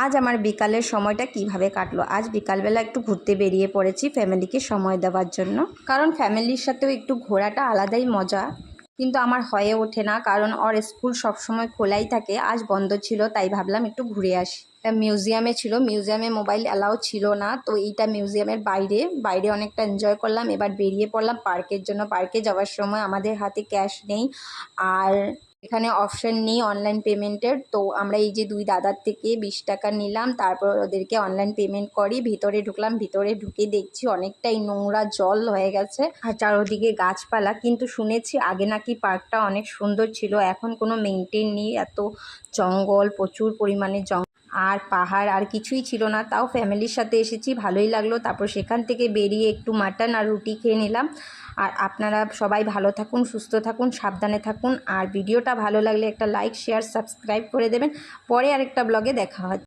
আজ আমার বিকালের সময়টা কিভাবে কাটলো। আজ বিকালবেলা একটু ঘুরতে বেরিয়ে পড়েছি ফ্যামিলিকে সময় দেওয়ার জন্য, কারণ ফ্যামিলির সাথেও একটু ঘোরাটা আলাদাই মজা। কিন্তু আমার হয়ে ওঠে না, কারণ ওর স্কুল সবসময় খোলাই থাকে। আজ বন্ধ ছিল, তাই ভাবলাম একটু ঘুরে আসি। মিউজিয়ামে ছিল, মিউজিয়ামে মোবাইল অ্যালাউ ছিল না, তো এইটা মিউজিয়ামের বাইরে বাইরে অনেকটা এনজয় করলাম। এবার বেরিয়ে পড়লাম পার্কের জন্য। পার্কে যাওয়ার সময় আমাদের হাতে ক্যাশ নেই, আর এখানে অপশন নেই অনলাইন পেমেন্টের। তো আমরা এই যে দুই দাদার থেকে 20 টাকা নিলাম, তারপর ওদেরকে অনলাইন পেমেন্ট করি। ভিতরে ঢুকলাম, ভিতরে ঢুকে দেখছি অনেকটাই নোংরা জল হয়ে গেছে আর চারদিকে গাছপালা। কিন্তু শুনেছি আগে নাকি পার্কটা অনেক সুন্দর ছিল, এখন কোনো মেনটেন নেই। এত জঙ্গল, প্রচুর পরিমাণে আর পাহাড়, আর কিছুই ছিল না। তাও ফ্যামিলির সাথে এসেছি, ভালোই লাগলো। তারপর সেখান থেকে বেরিয়ে একটু মাটন আর রুটি খেয়ে নিলাম। আর আপনারা সবাই ভালো থাকুন, সুস্থ থাকুন, সাবধানে থাকুন। আর ভিডিওটা ভালো লাগলে একটা লাইক, শেয়ার, সাবস্ক্রাইব করে দেবেন। পরে আরেকটা ব্লগে দেখা হচ্ছে।